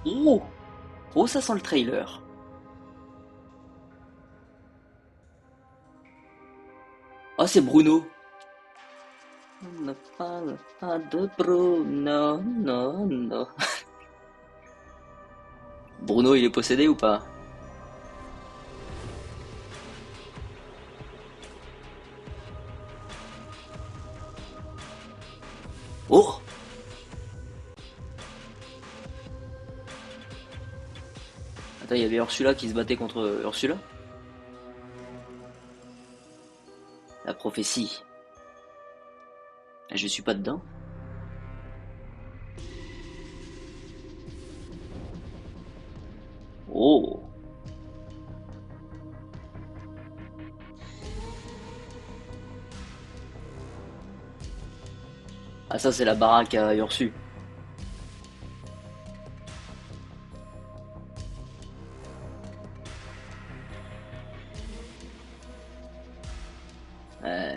Oh! Oh, ça sent le trailer. Oh, c'est Bruno. Ne parle pas de Bruno, non, non. Bruno, il est possédé ou pas? Oh! Attends, il y avait Ursula qui se battait contre Ursula? La prophétie. Ah, je suis pas dedans. Oh! Ah, ça, c'est la baraque à Ursu. Euh,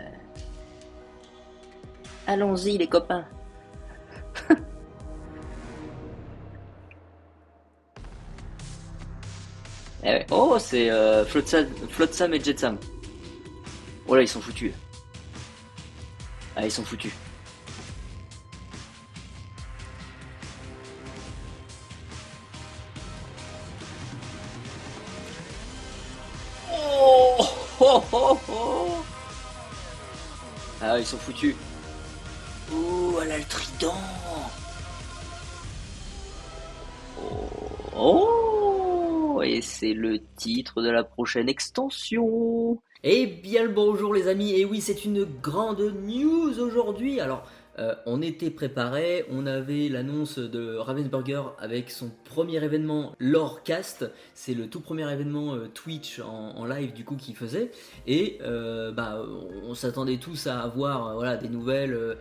Allons-y, les copains. Eh ouais. Oh, c'est Flotsam et Jetsam. Oh là, ils sont foutus. Ah, ils sont foutus. Oh! Oh, oh, oh! Ah, ils sont foutus. Oh, elle a le trident. Oh, et c'est le titre de la prochaine extension. Eh bien le bonjour les amis, et oui c'est une grande news aujourd'hui. Alors on était préparé, on avait l'annonce de Ravensburger avec son premier événement Lorecast, c'est le tout premier événement Twitch en live du coup qu'il faisait, et on s'attendait tous à avoir voilà, des nouvelles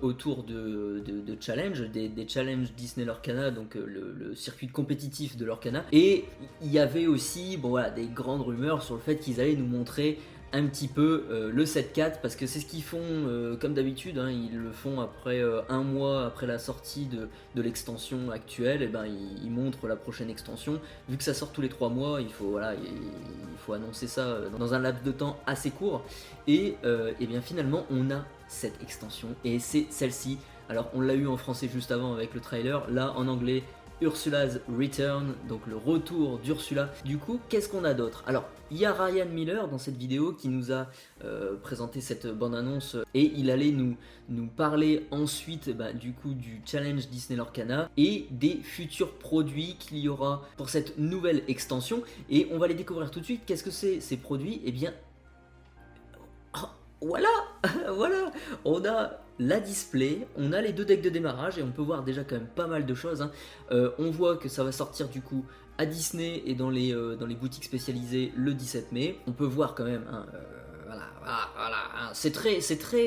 autour de challenges, des challenges Disney Lorcana, donc le circuit compétitif de Lorcana, et il y avait aussi bon, voilà, des grandes rumeurs sur le fait qu'ils allaient nous montrer un petit peu le 7-4 parce que c'est ce qu'ils font comme d'habitude, hein, ils le font après un mois après la sortie de l'extension actuelle, et ben ils montrent la prochaine extension. Vu que ça sort tous les 3 mois, il faut, voilà, il faut annoncer ça dans un laps de temps assez court, et bien finalement on a cette extension et c'est celle-ci. Alors on l'a eu en français juste avant avec le trailer, là en anglais Ursula's Return, donc le retour d'Ursula. Du coup, qu'est-ce qu'on a d'autre? Alors, il y a Ryan Miller dans cette vidéo qui nous a présenté cette bande-annonce et il allait nous parler ensuite du coup du challenge Disney Lorcana et des futurs produits qu'il y aura pour cette nouvelle extension. Et on va les découvrir tout de suite. Qu'est-ce que c'est ces produits? Eh bien, voilà, voilà, on a la display, on a les deux decks de démarrage et on peut voir déjà quand même pas mal de choses, hein. On voit que ça va sortir du coup à Disney et dans les boutiques spécialisées le 17 mai. On peut voir quand même, hein, voilà, hein. C'est très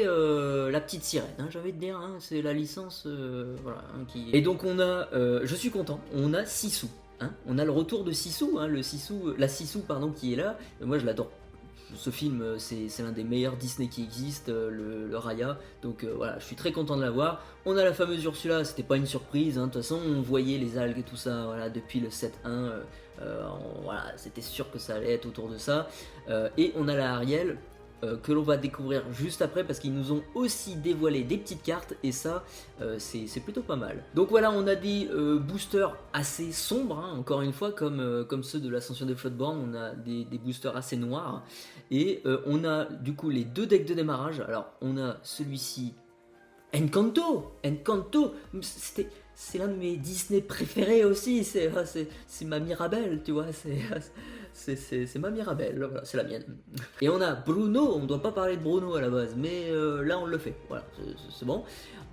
la petite sirène, hein, j'ai envie de dire, hein, c'est la licence, voilà, hein, qui. Et donc on a, je suis content, on a Sisu. Hein, on a le retour de Sisu, hein, la Sisu pardon, qui est là. Moi je l'adore. Ce film, c'est l'un des meilleurs Disney qui existe, le Raya. Donc voilà, je suis très content de l'avoir. On a la fameuse Ursula, c'était pas une surprise, hein. De toute façon, on voyait les algues et tout ça voilà, depuis le 7-1. Voilà, c'était sûr que ça allait être autour de ça. Et on a la Ariel. Que l'on va découvrir juste après parce qu'ils nous ont aussi dévoilé des petites cartes et ça c'est plutôt pas mal. Donc voilà, on a des boosters assez sombres, hein, encore une fois comme ceux de l'ascension des Floodborn, on a des boosters assez noirs et on a du coup les deux decks de démarrage. Alors on a celui-ci Encanto, c'est l'un de mes Disney préférés aussi, c'est ma Mirabelle, tu vois, c'est ma Mirabelle, voilà, c'est la mienne. Et on a Bruno, on ne doit pas parler de Bruno à la base, mais là on le fait, voilà, c'est bon.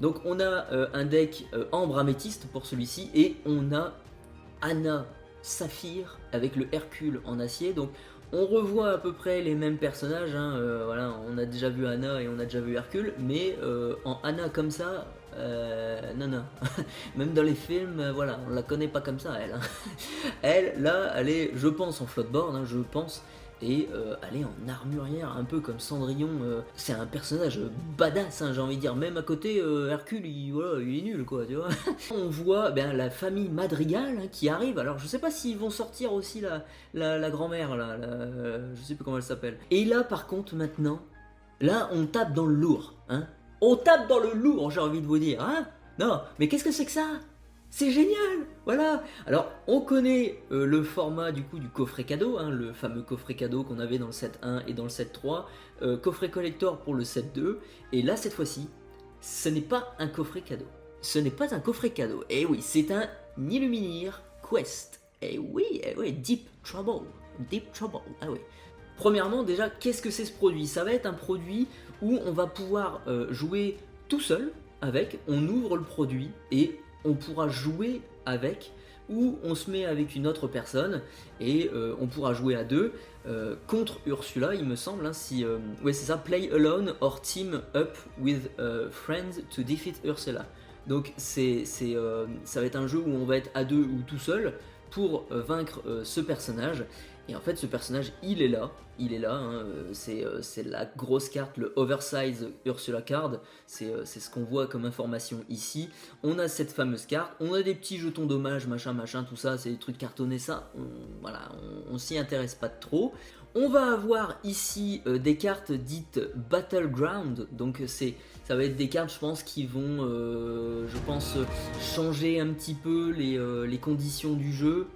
Donc on a un deck ambre améthyste pour celui-ci, et on a Anna Saphir avec le Hercule en acier, donc on revoit à peu près les mêmes personnages, hein, voilà, on a déjà vu Anna et on a déjà vu Hercule, mais en Anna comme ça, non. Même dans les films, on la connaît pas comme ça, elle, hein. Elle, là, elle est, je pense, en floatboard, hein, je pense, et elle est en armurière, un peu comme Cendrillon. C'est un personnage badass, hein, j'ai envie de dire. Même à côté, Hercule, voilà, il est nul, quoi, tu vois. On voit la famille Madrigal, hein, qui arrive. Alors, je sais pas s'ils vont sortir aussi la grand-mère, là, je sais plus comment elle s'appelle. Et là, par contre, maintenant, là, on tape dans le lourd, hein. On tape dans le lourd, j'ai envie de vous dire, hein. Non, mais qu'est-ce que c'est que ça? C'est génial, voilà. Alors, on connaît le format du coup du coffret cadeau, hein, le fameux coffret cadeau qu'on avait dans le set 1 et dans le set 3, coffret collector pour le set 2, et là, cette fois-ci, ce n'est pas un coffret cadeau. Ce n'est pas un coffret cadeau, et oui, c'est un Illuminir Quest. Et oui, Deep Trouble, ah oui. Premièrement, déjà, qu'est-ce que c'est ce produit? Ça va être un produit où on va pouvoir jouer tout seul avec, on ouvre le produit et on pourra jouer avec, ou on se met avec une autre personne et on pourra jouer à deux contre Ursula, il me semble. Hein, ouais, c'est ça, play alone or team up with friends to defeat Ursula. Donc ça va être un jeu où on va être à deux ou tout seul pour vaincre ce personnage. Et en fait, ce personnage, il est là, hein, c'est la grosse carte, le Oversize Ursula Card, c'est ce qu'on voit comme information ici. On a cette fameuse carte, on a des petits jetons d'hommage, machin, tout ça, c'est des trucs cartonnés, ça, on s'y intéresse pas trop. On va avoir ici des cartes dites Battleground, donc ça va être des cartes, je pense, qui vont, changer un petit peu les conditions du jeu.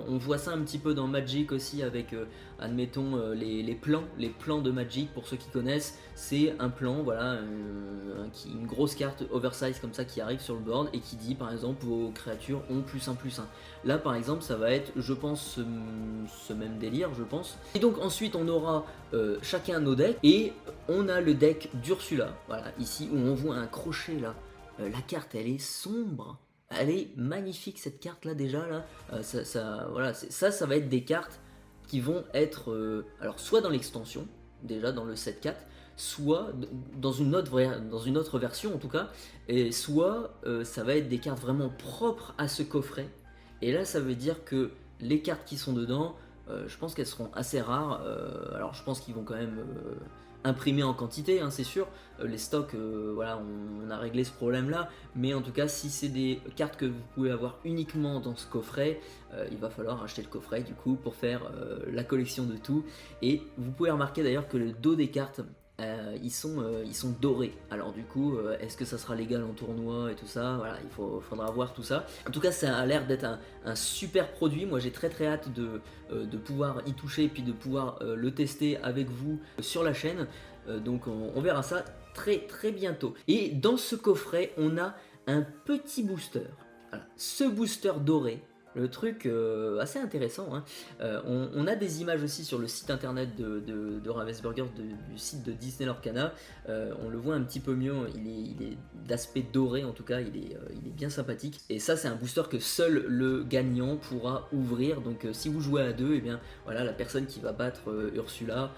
On voit ça un petit peu dans Magic aussi avec, admettons, les plans de Magic, pour ceux qui connaissent. C'est un plan, voilà, une grosse carte oversize comme ça qui arrive sur le board et qui dit, par exemple, vos créatures ont +1/+1. Là, par exemple, ça va être, je pense, ce même délire, je pense. Et donc ensuite, on aura chacun nos decks et on a le deck d'Ursula, voilà, ici où on voit un crochet là. La carte, elle est sombre, elle est magnifique cette carte là déjà là. Voilà, ça va être des cartes qui vont être alors soit dans l'extension, déjà dans le set 4, soit dans une autre version en tout cas, et soit ça va être des cartes vraiment propres à ce coffret. Et là, ça veut dire que les cartes qui sont dedans, je pense qu'elles seront assez rares. Alors, je pense qu'ils vont quand même imprimer en quantité, hein, c'est sûr. Les stocks, voilà, on a réglé ce problème-là. Mais en tout cas, si c'est des cartes que vous pouvez avoir uniquement dans ce coffret, il va falloir acheter le coffret du coup pour faire la collection de tout. Et vous pouvez remarquer d'ailleurs que le dos des cartes, ils sont dorés. Alors du coup, est-ce que ça sera légal en tournoi et tout ça? Voilà, faudra voir tout ça. En tout cas, ça a l'air d'être un super produit. Moi, j'ai très hâte de pouvoir y toucher et puis de pouvoir le tester avec vous sur la chaîne. Donc on verra ça très bientôt. Et dans ce coffret, on a un petit booster. Voilà, ce booster doré. Le truc assez intéressant, hein. On a des images aussi sur le site internet de Ravensburger, du site de Disney Lorcana. On le voit un petit peu mieux, il est d'aspect doré en tout cas, il est bien sympathique. Et ça, c'est un booster que seul le gagnant pourra ouvrir. Donc si vous jouez à deux, et bien voilà, la personne qui va battre Ursula,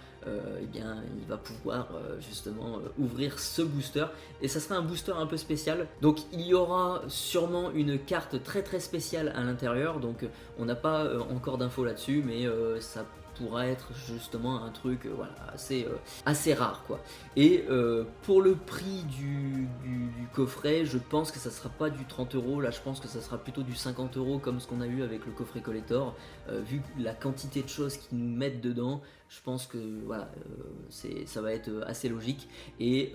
et bien il va pouvoir justement ouvrir ce booster. Et ça sera un booster un peu spécial. Donc il y aura sûrement une carte très spéciale à l'intérieur. Donc on n'a pas encore d'infos là-dessus, mais ça pourra être justement un truc voilà, assez rare quoi. Et pour le prix du coffret, je pense que ça sera pas du 30€, là je pense que ça sera plutôt du 50€ comme ce qu'on a eu avec le coffret collector. Vu la quantité de choses qu'ils nous mettent dedans, je pense que voilà, ça va être assez logique. Et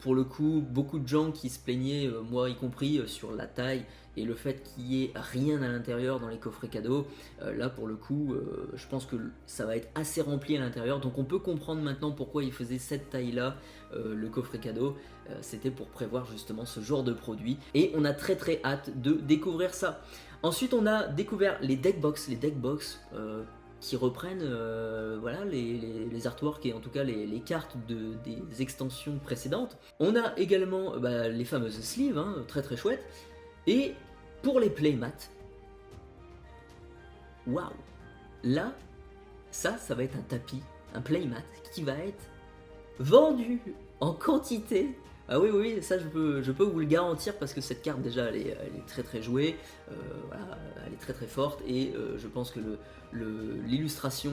pour le coup, beaucoup de gens qui se plaignaient, moi y compris, sur la taille et le fait qu'il n'y ait rien à l'intérieur dans les coffrets cadeaux, là pour le coup, je pense que ça va être assez rempli à l'intérieur. Donc on peut comprendre maintenant pourquoi ils faisaient cette taille là, le coffret cadeau. C'était pour prévoir justement ce genre de produit. Et on a très hâte de découvrir ça. Ensuite on a découvert les deckbox. Qui reprennent voilà, les artworks et en tout cas les cartes des extensions précédentes. On a également les fameuses sleeves, hein, très chouettes. Et pour les playmats, waouh, là, ça va être un tapis, un playmat qui va être vendu en quantité Ah oui, oui, ça je peux vous le garantir parce que cette carte déjà elle est très très jouée, voilà, elle est très très forte et je pense que l'illustration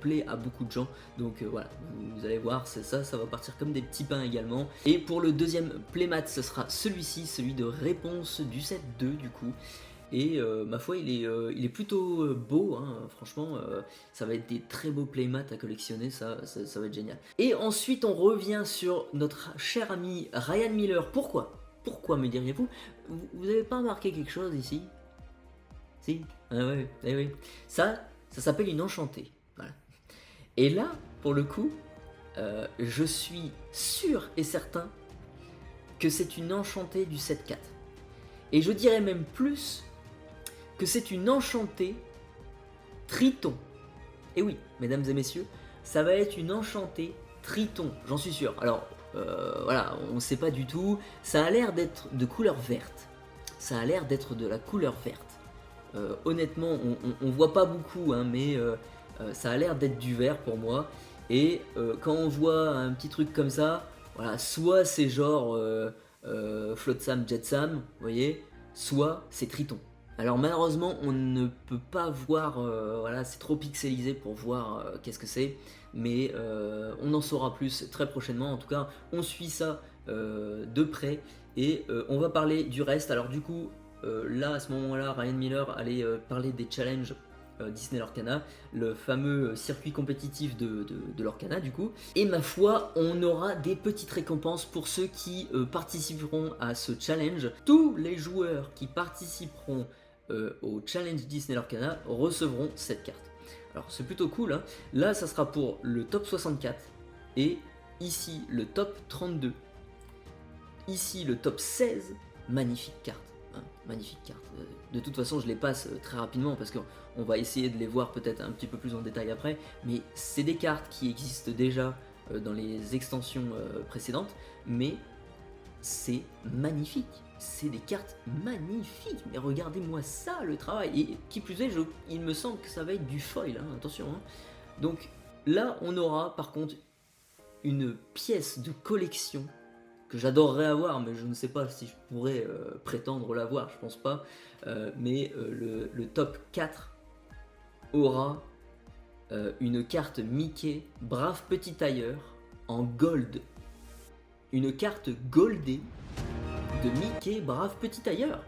plaît à beaucoup de gens. Donc voilà, vous allez voir, ça va partir comme des petits pains également. Et pour le deuxième playmat, ce sera celui-ci, celui de réponse du set 2 du coup. Et ma foi, il est plutôt beau, hein, franchement, ça va être des très beaux playmats à collectionner, ça va être génial. Et ensuite, on revient sur notre cher ami Ryan Miller. Pourquoi? Pourquoi me diriez-vous? Vous n'avez pas remarqué quelque chose ici? Si? Ah ouais, eh oui. Ça s'appelle une enchantée. Voilà. Et là, pour le coup, je suis sûr et certain que c'est une enchantée du 7-4. Et je dirais même plus que c'est une enchantée Triton. Et oui, mesdames et messieurs, ça va être une enchantée Triton, j'en suis sûr. Alors, voilà, on ne sait pas du tout. Ça a l'air d'être de couleur verte. Ça a l'air d'être de la couleur verte. Honnêtement, on voit pas beaucoup, hein, mais ça a l'air d'être du vert pour moi. Et quand on voit un petit truc comme ça, voilà, soit c'est genre Flotsam, Jetsam, vous voyez, soit c'est Triton. Alors malheureusement on ne peut pas voir, voilà, c'est trop pixelisé pour voir qu'est-ce que c'est, mais on en saura plus très prochainement. En tout cas on suit ça de près et on va parler du reste. Alors du coup là à ce moment là Ryan Miller allait parler des challenges Disney Lorcana, le fameux circuit compétitif de Lorcana du coup. Et ma foi, on aura des petites récompenses pour ceux qui participeront à ce challenge. Tous les joueurs qui participeront au challenge Disney Lorcana recevront cette carte. Alors c'est plutôt cool, hein. Là ça sera pour le top 64 et ici le top 32. Ici le top 16, magnifique carte. Magnifique carte. De toute façon, je les passe très rapidement parce qu'on va essayer de les voir peut-être un petit peu plus en détail après. Mais c'est des cartes qui existent déjà dans les extensions précédentes. Mais c'est magnifique. C'est des cartes magnifiques. Mais regardez-moi ça, le travail. Et qui plus est, il me semble que ça va être du foil. Hein, attention. Hein. Donc là, on aura par contre une pièce de collection que j'adorerais avoir, mais je ne sais pas si je pourrais prétendre l'avoir, je pense pas. Mais le top 4 aura une carte Mickey, brave petit tailleur, en gold. Une carte goldée de Mickey, brave petit tailleur.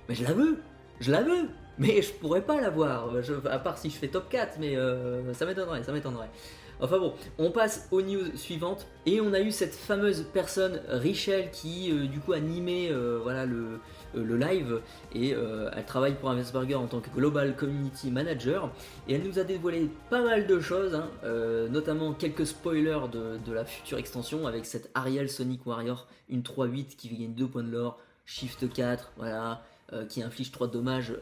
Mais je la veux, mais je pourrais pas l'avoir, à part si je fais top 4, mais ça m'étonnerait. Enfin bon, on passe aux news suivantes et on a eu cette fameuse personne, Richelle, qui du coup animait voilà, le live et elle travaille pour Invesburger en tant que Global Community Manager et elle nous a dévoilé pas mal de choses, hein, notamment quelques spoilers de la future extension avec cette Ariel Sonic Warrior, une 3-8 qui gagne 2 points de lore, Shift 4, voilà. Qui inflige 3 dommages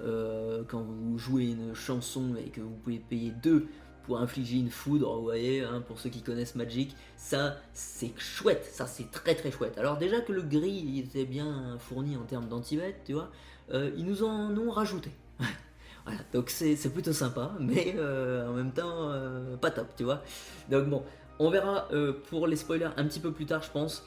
quand vous jouez une chanson et que vous pouvez payer 2 pour infliger une foudre, vous voyez, hein, pour ceux qui connaissent Magic, ça c'est chouette, ça c'est très très chouette. Alors déjà que le gris il était bien fourni en termes d'anti-vet, tu vois, ils nous en ont rajouté. Voilà, donc c'est plutôt sympa, mais en même temps pas top, tu vois. Donc bon, on verra pour les spoilers un petit peu plus tard, je pense.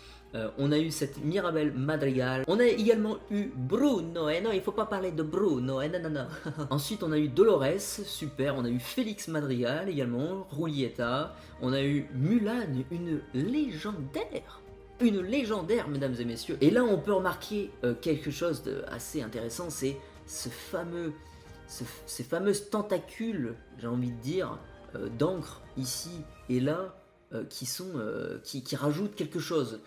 On a eu cette Mirabelle Madrigal. On a également eu Bruno. Et non, il faut pas parler de Bruno. Et non. Ensuite, on a eu Dolores, super. On a eu Félix Madrigal également, Rulieta. On a eu Mulan, une légendaire. Une légendaire, mesdames et messieurs. Et là, on peut remarquer quelque chose d'assez intéressant, c'est ces fameuses tentacules, j'ai envie de dire, d'encre ici et là, qui rajoutent quelque chose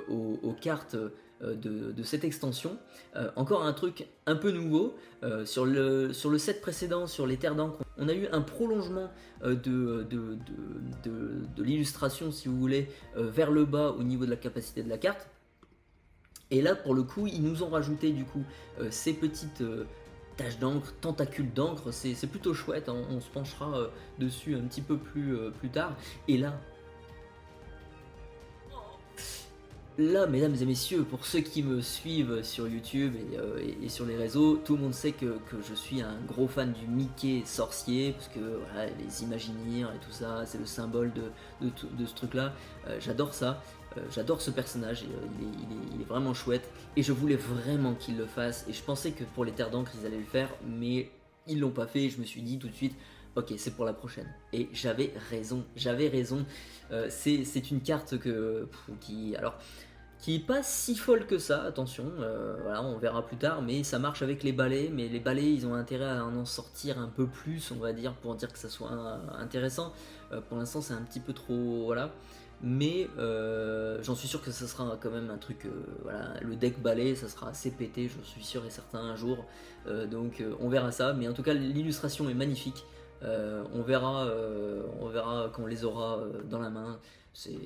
aux cartes de cette extension. Encore un truc un peu nouveau, sur le set précédent, sur les terres d'encre, on a eu un prolongement de l'illustration, si vous voulez, vers le bas au niveau de la capacité de la carte. Et là, pour le coup, ils nous ont rajouté du coup ces petites taches d'encre, tentacules d'encre, c'est plutôt chouette, hein. On se penchera dessus un petit peu plus tard. Et là, là, mesdames et messieurs, pour ceux qui me suivent sur YouTube et sur les réseaux, tout le monde sait que je suis un gros fan du Mickey sorcier, parce que voilà, les Imagineers et tout ça, c'est le symbole de ce truc-là. J'adore ça, j'adore ce personnage, il est vraiment chouette, et je voulais vraiment qu'il le fasse, et je pensais que pour les Terres d'encre, ils allaient le faire, mais ils l'ont pas fait, et je me suis dit tout de suite, ok, c'est pour la prochaine. Et j'avais raison. C'est une carte qui est pas si folle que ça, attention, voilà, on verra plus tard, mais ça marche avec les balais, mais les balais, ils ont intérêt à en sortir un peu plus, on va dire, pour dire que ça soit intéressant. Pour l'instant, c'est un petit peu trop, voilà, mais j'en suis sûr que ça sera quand même un truc, voilà, le deck balai, ça sera assez pété, je suis sûr et certain un jour, donc on verra ça, mais en tout cas, l'illustration est magnifique. On verra quand on les aura dans la main. C'est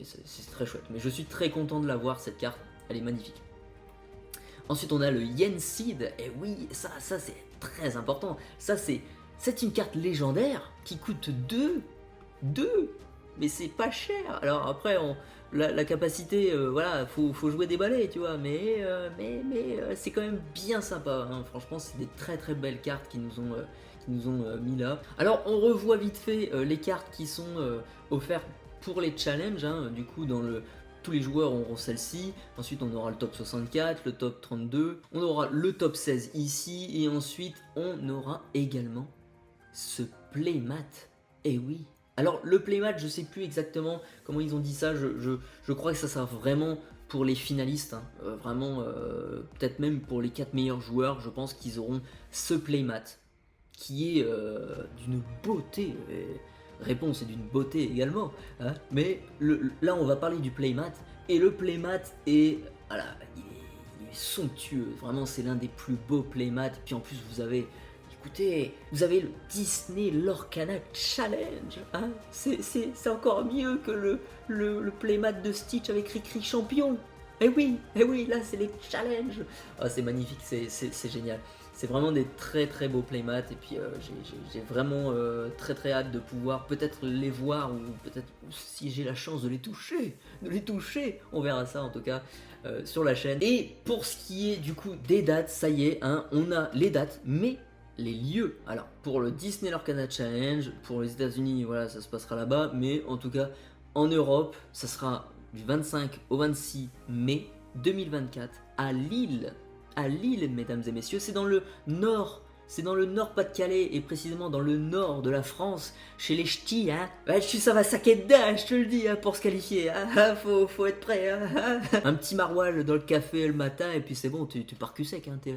très chouette. Mais je suis très content de l'avoir, cette carte. Elle est magnifique. Ensuite, on a le Yen Seed. Et oui, ça c'est très important. C'est une carte légendaire qui coûte 2. Mais c'est pas cher. Alors après, la capacité, voilà, faut jouer des balais, tu vois. Mais c'est quand même bien sympa. Hein. Franchement, c'est des très très belles cartes qui nous ont mis là. Alors on revoit vite fait les cartes qui sont offertes pour les challenges, hein. Du coup tous les joueurs auront celle-ci, ensuite on aura le top 64, le top 32, on aura le top 16 ici, et ensuite on aura également ce playmat, et oui. Alors le playmat, je sais plus exactement comment ils ont dit ça, je crois que ça sert vraiment pour les finalistes, hein. Vraiment peut-être même pour les 4 meilleurs joueurs, je pense qu'ils auront ce playmat qui est d'une beauté, réponse est d'une beauté également, hein. Mais là on va parler du playmat, et le playmat est, voilà, il est somptueux, vraiment c'est l'un des plus beaux playmats, puis en plus écoutez, vous avez le Disney Lorcana Challenge, hein. C'est encore mieux que le playmat de Stitch avec Ricri Champion. Eh oui, là c'est les challenges. Ah, c'est magnifique, c'est génial. C'est vraiment des très très beaux playmats, et puis j'ai vraiment très très hâte de pouvoir peut-être les voir, ou peut-être si j'ai la chance de les toucher, on verra ça en tout cas sur la chaîne. Et pour ce qui est du coup des dates, ça y est, hein, on a les dates, mais les lieux. Alors pour le Disney Lorcana Challenge, pour les États-Unis, voilà, ça se passera là-bas, mais en tout cas en Europe, ça sera du 25 au 26 mai 2024 à Lille. À Lille, mesdames et messieurs, c'est dans le nord, Pas-de-Calais, et précisément dans le nord de la France, chez les ch'tis, hein. Ouais, ça va saquer dedans, je te le dis, hein, pour se qualifier, hein. Faut être prêt, hein. Un petit maroilles dans le café le matin, et puis c'est bon, tu pars cul sec, hein, t'es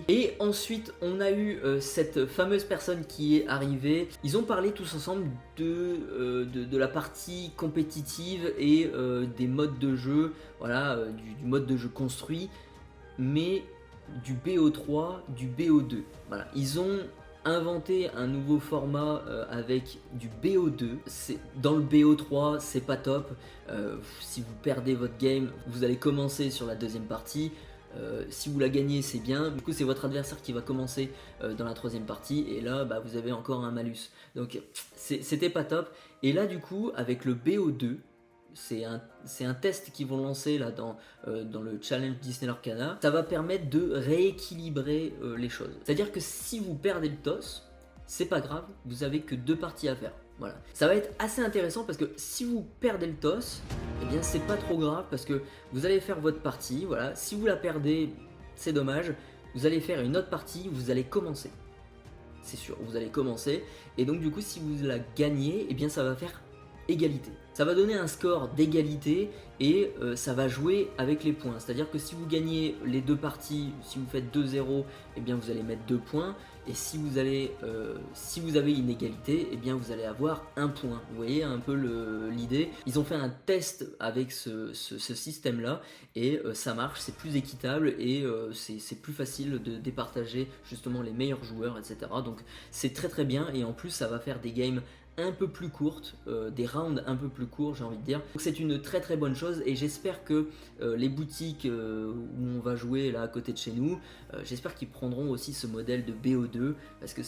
Et ensuite, on a eu cette fameuse personne qui est arrivée. Ils ont parlé tous ensemble de la partie compétitive et des modes de jeu, voilà, du mode de jeu construit, mais du BO3, du BO2. Voilà, ils ont inventé un nouveau format avec du BO2. Dans le BO3, c'est pas top. Si vous perdez votre game, vous allez commencer sur la deuxième partie. Si vous la gagnez, c'est bien. Du coup, c'est votre adversaire qui va commencer dans la troisième partie, et là, bah, vous avez encore un malus. Donc, c'était pas top. Et là, du coup, avec le BO2, c'est un test qu'ils vont lancer là dans le challenge Disney Lorcana. Ça va permettre de rééquilibrer les choses. C'est-à-dire que si vous perdez le toss, c'est pas grave, vous avez que 2 parties à faire. Voilà. Ça va être assez intéressant parce que si vous perdez le toss, eh bien c'est pas trop grave parce que vous allez faire votre partie. Voilà. Si vous la perdez, c'est dommage. Vous allez faire une autre partie, vous allez commencer. C'est sûr, vous allez commencer. Et donc du coup, si vous la gagnez, eh bien ça va faire égalité. Ça va donner un score d'égalité, et ça va jouer avec les points. C'est-à-dire que si vous gagnez les 2 parties, si vous faites 2-0, eh bien vous allez mettre 2 points. Et si vous avez une égalité, eh bien vous allez avoir 1 point. Vous voyez un peu l'idée. Ils ont fait un test avec ce système-là, et ça marche, c'est plus équitable, et c'est plus facile de départager justement les meilleurs joueurs, etc. Donc c'est très très bien, et en plus ça va faire des games un peu plus courtes, des rounds un peu plus courts, j'ai envie de dire. Donc c'est une très très bonne chose et j'espère que les boutiques où on va jouer là à côté de chez nous, j'espère qu'ils prendront aussi ce modèle de BO2 parce que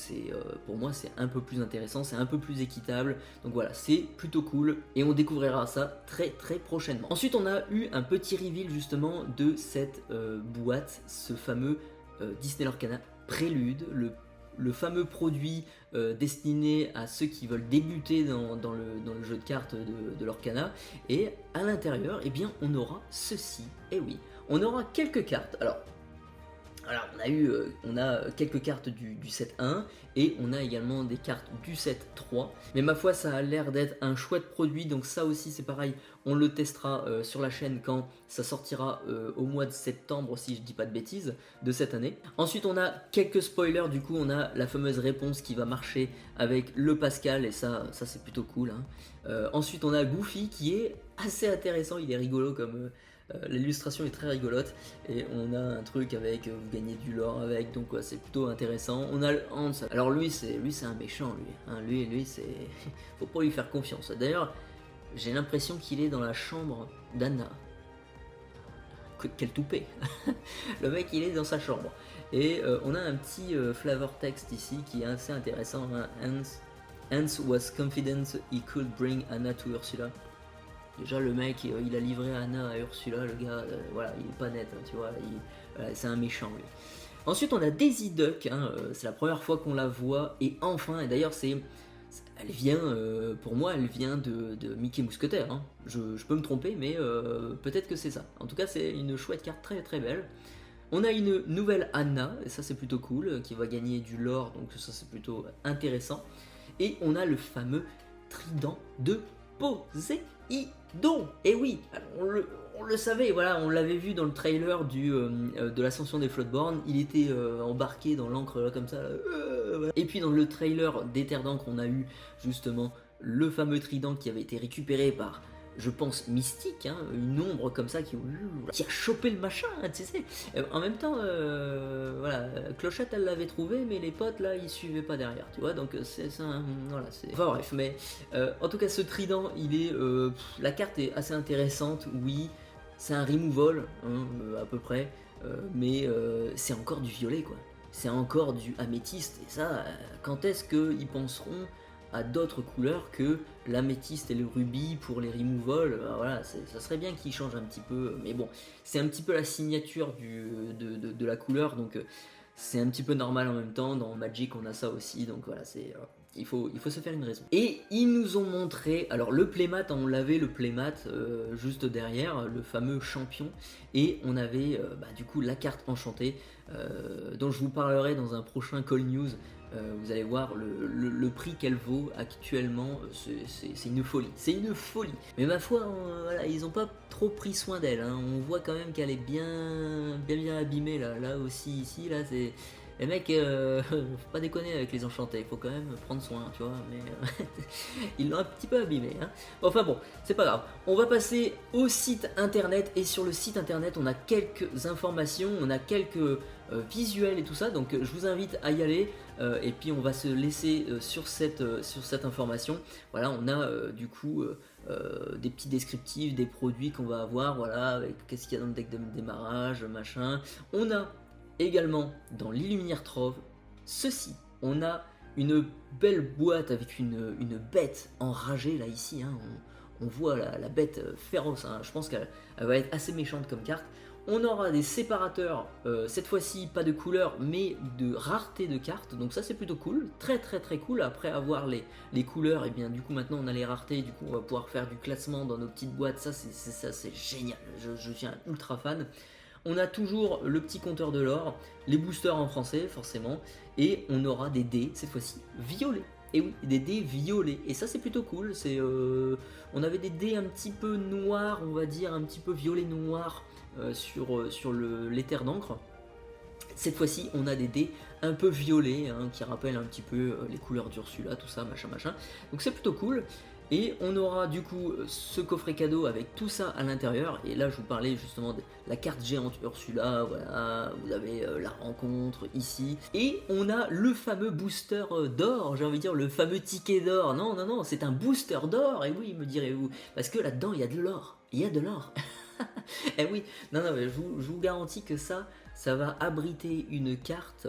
pour moi c'est un peu plus intéressant, c'est un peu plus équitable. Donc voilà, c'est plutôt cool et on découvrira ça très très prochainement. Ensuite on a eu un petit reveal justement de cette boîte, ce fameux Disney Lorcana Prélude, le fameux produit destiné à ceux qui veulent débuter dans le jeu de cartes de Lorcana. Et à l'intérieur, eh bien, on aura ceci. Et oui, on aura quelques cartes. Alors on a quelques cartes du set 1 et on a également des cartes du set 3. Mais ma foi, ça a l'air d'être un chouette produit, donc ça aussi c'est pareil, on le testera sur la chaîne quand ça sortira au mois de septembre, si je dis pas de bêtises, de cette année. Ensuite on a quelques spoilers, du coup on a la fameuse réponse qui va marcher avec le Pascal, et ça c'est plutôt cool, hein. Ensuite on a Goofy qui est assez intéressant, il est rigolo comme... l'illustration est très rigolote et on a un truc avec vous gagnez du lore avec, donc ouais, c'est plutôt intéressant. On a le Hans, alors lui c'est un méchant lui, hein. lui c'est faut pas lui faire confiance. D'ailleurs j'ai l'impression qu'il est dans la chambre d'Anna. Quel toupet. Le mec il est dans sa chambre et on a un petit flavor text ici qui est assez intéressant, hein. Hans was confident he could bring Anna to Ursula. Déjà le mec il a livré Anna à Ursula, le gars, voilà, il est pas net, hein, tu vois, c'est un méchant lui. Ensuite on a Daisy Duck, hein, c'est la première fois qu'on la voit, et enfin, et d'ailleurs elle vient, pour moi elle vient de Mickey Mousquetaire, hein. Je peux me tromper mais peut-être que c'est ça. En tout cas c'est une chouette carte très très belle. On a une nouvelle Anna, et ça c'est plutôt cool, qui va gagner du lore, donc ça c'est plutôt intéressant. Et on a le fameux trident de Poséidon. Et oui, on le savait, voilà, on l'avait vu dans le trailer de l'ascension des Floodborn, il était embarqué dans l'encre là comme ça. Voilà. Et puis dans le trailer des Terres d'encre, on a eu justement le fameux trident qui avait été récupéré par, je pense, Mystique, hein, une ombre comme ça qui a chopé le machin, hein, tu sais. En même temps, voilà, Clochette elle l'avait trouvé, mais les potes là ils suivaient pas derrière, tu vois, donc c'est ça, voilà, c'est. Enfin bref, mais en tout cas ce trident, il est, la carte est assez intéressante, oui, c'est un removal, hein, à peu près, mais c'est encore du violet quoi, c'est encore du améthyste, et ça, quand est-ce qu'ils penseront à d'autres couleurs que l'améthyste et le rubis pour les removals? Voilà, ça serait bien qu'ils changent un petit peu, mais bon, c'est un petit peu la signature de la couleur, donc c'est un petit peu normal en même temps. Dans Magic on a ça aussi, donc voilà, il faut se faire une raison. Et ils nous ont montré, alors le playmat, on l'avait le playmat juste derrière, le fameux champion, et on avait du coup la carte enchantée, dont je vous parlerai dans un prochain Call News. Vous allez voir le prix qu'elle vaut actuellement, c'est une folie, c'est une folie. Mais ma foi, voilà, ils n'ont pas trop pris soin d'elle, hein. On voit quand même qu'elle est bien abîmée là aussi, ici, là, c'est... Les mecs, faut pas déconner avec les enchantés, il faut quand même prendre soin, tu vois, mais ils l'ont un petit peu abîmé, hein. Enfin bon, c'est pas grave. On va passer au site internet, et sur le site internet, on a quelques informations, on a quelques visuels et tout ça, donc je vous invite à y aller, et puis on va se laisser sur cette information. Voilà, on a du coup des petits descriptifs des produits qu'on va avoir, voilà, avec qu'est-ce qu'il y a dans le deck de démarrage, machin. On a également dans l'Illuminaire Trove ceci, on a une belle boîte avec une bête enragée là ici, hein. On voit la bête féroce, hein. Je pense qu'elle va être assez méchante comme carte. On aura des séparateurs, cette fois-ci pas de couleur mais de rareté de cartes, donc ça c'est plutôt cool, très très très cool. Après avoir les couleurs, et bien du coup maintenant on a les raretés, du coup on va pouvoir faire du classement dans nos petites boîtes, ça c'est génial, je suis un ultra fan. On a toujours le petit compteur de l'or, les boosters en français forcément, et on aura des dés, cette fois-ci violets. Et oui, des dés violets, et ça c'est plutôt cool. On avait des dés un petit peu noirs, on va dire, un petit peu violet noir sur les terres d'encre. Cette fois-ci, on a des dés un peu violets, hein, qui rappellent un petit peu les couleurs d'Ursula, tout ça, machin. Donc c'est plutôt cool. Et on aura du coup ce coffret cadeau avec tout ça à l'intérieur. Et là je vous parlais justement de la carte géante Ursula, voilà, vous avez la rencontre ici. Et on a le fameux booster d'or, j'ai envie de dire le fameux ticket d'or. Non, non, non, c'est un booster d'or, et oui, me direz-vous. Parce que là-dedans il y a de l'or, il y a de l'or. Eh oui, non, non, mais je vous garantis que ça va abriter une carte,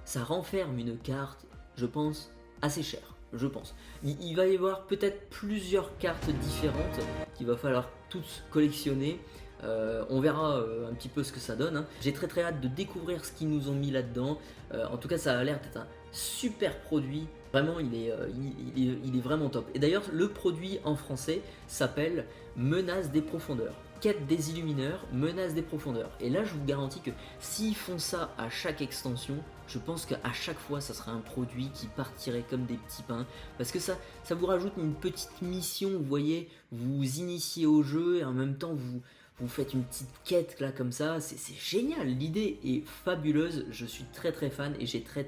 ça renferme une carte, je pense, assez chère. Je pense. Il va y avoir peut-être plusieurs cartes différentes qu'il va falloir toutes collectionner. On verra un petit peu ce que ça donne. Hein. J'ai très très hâte de découvrir ce qu'ils nous ont mis là-dedans. En tout cas, ça a l'air d'être un super produit. Vraiment, il est vraiment top. Et d'ailleurs, le produit en français s'appelle Menace des profondeurs. Quête des illumineurs, menace des profondeurs. Et là, je vous garantis que s'ils font ça à chaque extension, je pense qu'à chaque fois, ça sera un produit qui partirait comme des petits pains. Parce que ça vous rajoute une petite mission, vous voyez, vous initiez au jeu et en même temps, vous faites une petite quête là comme ça, c'est génial, l'idée est fabuleuse, je suis très très fan et j'ai très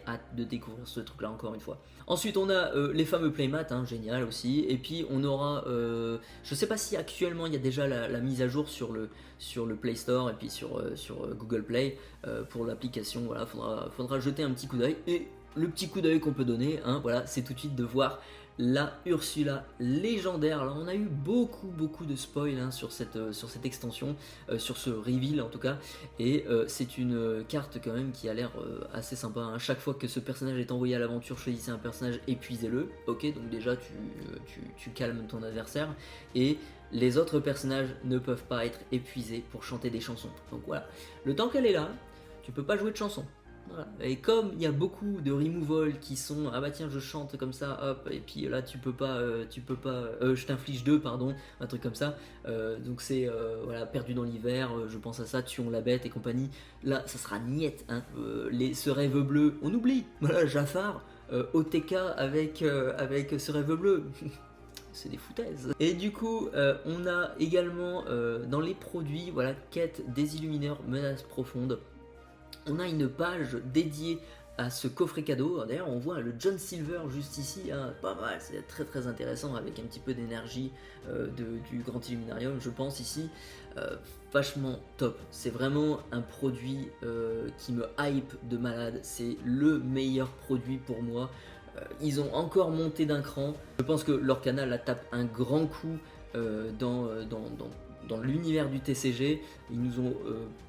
hâte de découvrir ce truc là encore une fois. Ensuite on a les fameux playmats, hein, génial aussi, et puis on aura, je sais pas si actuellement il y a déjà la mise à jour sur le Play Store et puis sur Google Play pour l'application, voilà, faudra jeter un petit coup d'œil, et le petit coup d'œil qu'on peut donner, hein, voilà, c'est tout de suite de voir la Ursula légendaire. Alors on a eu beaucoup de spoil hein, sur cette extension, sur ce reveal en tout cas, et c'est une carte quand même qui a l'air assez sympa. Hein. Chaque fois que ce personnage est envoyé à l'aventure, choisissez un personnage, épuisez-le. Ok, donc déjà tu calmes ton adversaire, et les autres personnages ne peuvent pas être épuisés pour chanter des chansons. Donc voilà, le temps qu'elle est là, tu peux pas jouer de chansons. Voilà. Et comme il y a beaucoup de removal qui sont ah bah tiens je chante comme ça hop et puis là tu peux pas je t'inflige 2 pardon, un truc comme ça, donc c'est voilà, perdu dans l'hiver, je pense à ça, tuons la bête et compagnie, là ça sera niette hein. Ce rêve bleu on oublie, voilà Jafar, OTK avec ce rêve bleu. C'est des foutaises. Et du coup, on a également dans les produits, voilà, quête des illumineurs, menace profonde. On a une page dédiée à ce coffret cadeau. D'ailleurs, on voit le John Silver juste ici, hein, pas mal, c'est très intéressant avec un petit peu d'énergie du Grand Illuminarium, je pense ici. Vachement top. C'est vraiment un produit qui me hype de malade. C'est le meilleur produit pour moi. Ils ont encore monté d'un cran. Je pense que leur canal la tape un grand coup dans l'univers du TCG. Ils nous ont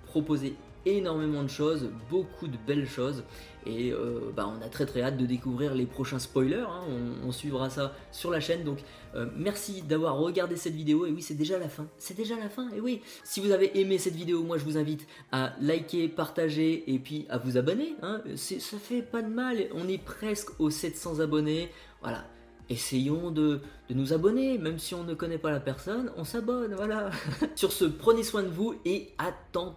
proposé énormément de choses, beaucoup de belles choses, et on a très hâte de découvrir les prochains spoilers, hein. On suivra ça sur la chaîne, donc merci d'avoir regardé cette vidéo, et oui c'est déjà la fin, et oui, si vous avez aimé cette vidéo, moi je vous invite à liker, partager, et puis à vous abonner, hein. Ça fait pas de mal, on est presque aux 700 abonnés, voilà. Essayons de nous abonner, même si on ne connaît pas la personne, on s'abonne, voilà. Sur ce, prenez soin de vous et à tantôt.